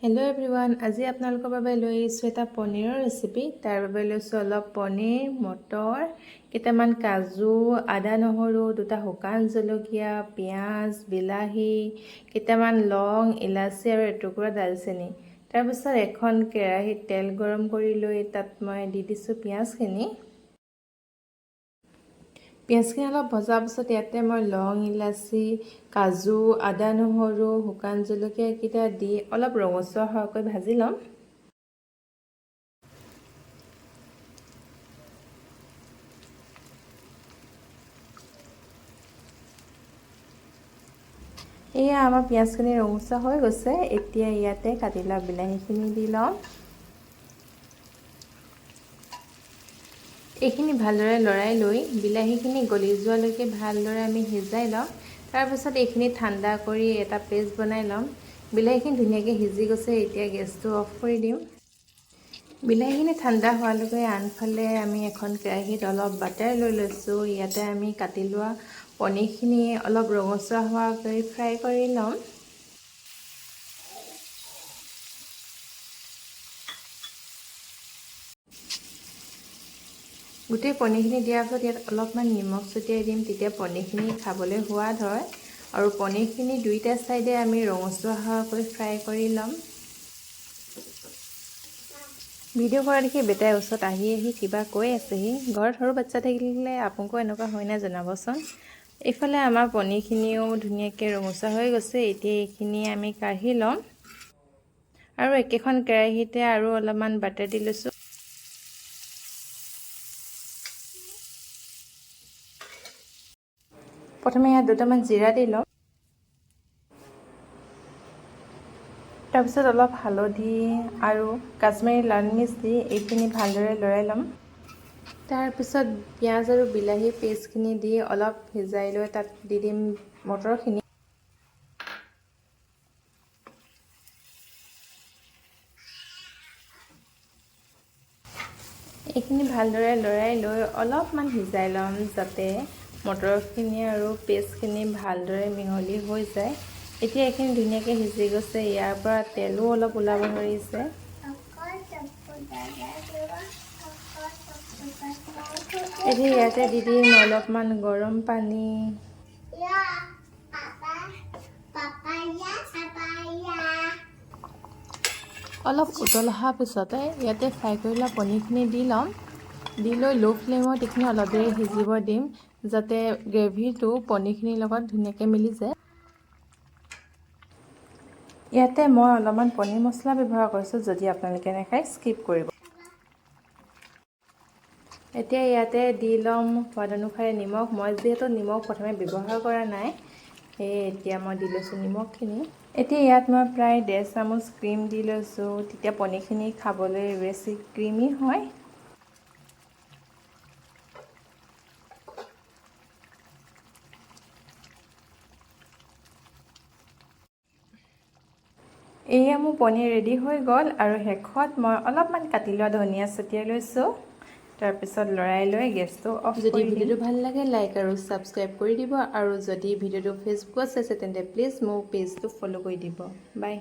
Hello everyone, আজি আপোনালোকৰ বাবে লৈ আহিছোঁ এটা পনীৰৰ ৰেচিপি। তাৰ বাবে লৈছোঁ অলপ পনীৰ, মটৰ, কেইটামান কাজু, আদা নহৰু, দুটা শুকান জলকীয়া, পিঁয়াজ, বিলাহী, কেইটামান লং, ইলাচি আৰু এটুকুৰা দালচেনি। তাৰপিছত এখন কেৰাহীত তেল গৰম কৰি লৈ তাত মই দি দিছোঁ পিঁয়াজখিনি। পিঁয়াজখিনি অলপ ভজাৰ পিছত ইয়াতে মই লং, ইলাচি, কাজু, আদা নহৰু, শুকান জলকীয়াকেইটা দি অলপ ৰঙচুৱা হোৱাকৈ ভাজি ল'ম। এয়া আমাৰ পিঁয়াজখিনি ৰঙচুৱা হৈ গৈছে। এতিয়া ইয়াতে কাটি লোৱা বিলাহীখিনি দি ল'ম। এইখিনি ভালদৰে লৰাই লৈ বিলাহীখিনি গলি যোৱালৈকে ভালদৰে আমি সিজাই ল'ম। তাৰপিছত এইখিনি ঠাণ্ডা কৰি এটা পেষ্ট বনাই ল'ম। বিলাহীখিনি ধুনীয়াকৈ সিজি গৈছে, এতিয়া গেছটো অফ কৰি দিম। বিলাহীখিনি ঠাণ্ডা হোৱালৈকে আনফালে আমি এখন কেৰাহীত অলপ বাটাৰ লৈ লৈছোঁ। ইয়াতে আমি কাটি লোৱা পনীৰখিনি অলপ ৰঙচুৱা হোৱাকৈ ফ্ৰাই কৰি ল'ম। গোটেই পনীৰখিনি দিয়াৰ পিছত ইয়াত অলপমান নিমখ ছটিয়াই দিম, তেতিয়া পনীৰখিনি খাবলৈ সোৱাদ হয়। আৰু পনীৰখিনি দুইটা ছাইডে আমি ৰঙচুৱা হোৱাকৈ ফ্ৰাই কৰি ল'ম। ভিডিঅ' কৰা দেখি বেটাই ওচৰত আহি কিবা কৈ আছেহি। ঘৰত সৰু বাচ্চা থাকিলে আপোনালোকৰ এনেকুৱা হয় নাই জনাবচোন। এইফালে আমাৰ পনীৰখিনিও ধুনীয়াকৈ ৰঙচুৱা হৈ গৈছে। এতিয়া এইখিনি আমি কাঢ়ি ল'ম আৰু একেখন কেৰাহীতে আৰু অলপমান বাটাৰ দি লৈছোঁ। প্ৰথমে ইয়াত দুটামান জিৰা দি ল'ম। তাৰপিছত অলপ হালধি আৰু কাশ্মীৰী লাল মিৰ্চ দি এইখিনি ভালদৰে লৰাই ল'ম। তাৰপিছত পিঁয়াজ আৰু বিলাহী পেষ্টখিনি দি অলপ সিজাই লৈ তাত দি দিম মটৰখিনি। এইখিনি ভালদৰে লৰাই লৈ অলপমান সিজাই ল'ম, যাতে মটৰখিনি আৰু পেষ্টখিনি ভালদৰে মিহলি হৈ যায়। এতিয়া এইখিনি ধুনীয়াকৈ সিজি গৈছে, ইয়াৰ পৰা তেলো অলপ ওলাব ধৰিছে। এতিয়া ইয়াতে দি দিম অলপমান গৰম পানী। অলপ উতল অহাৰ পিছতে ইয়াতে ফ্ৰাই কৰি লোৱা পনীৰখিনি দি ল'ম। দি লৈ ল' ফ্লেমত এইখিনি অলপ দেৰি সিজিব দিম, যাতে গ্ৰেভিটো পনীৰখিনিৰ লগত ধুনীয়াকৈ মিলি যায়। ইয়াতে মই অলপমান পনীৰ মছলা ব্যৱহাৰ কৰিছোঁ, যদি আপোনালোকে নাখায় স্কিপ কৰিব। এতিয়া ইয়াতে দি ল'ম সোৱাদ অনুসাৰে নিমখ। মই যিহেতু নিমখ প্ৰথমে ব্যৱহাৰ কৰা নাই, সেয়ে এতিয়া মই দি লৈছোঁ নিমখখিনি। এতিয়া ইয়াত মই প্ৰায় 1.5 চামুচ ক্ৰীম দি লৈছোঁ, তেতিয়া পনীৰখিনি খাবলৈ বেছি ক্ৰীমি হয়। এয়া মোৰ পনীৰ ৰেডি হৈ গ'ল আৰু শেষত মই অলপমান কাটি লোৱা ধনিয়া ছটিয়াই লৈছোঁ। তাৰপিছত লৰাই লৈ গেছটো অফ কৰি দিম। যদি ভিডিঅ'টো ভাল লাগে লাইক আৰু ছাবস্ক্ৰাইব কৰি দিব, আৰু যদি ভিডিঅ'টো ফেচবুকত চাইছে তেন্তে প্লিজ মোৰ পেজটো ফ'ল' কৰি দিব। বাই।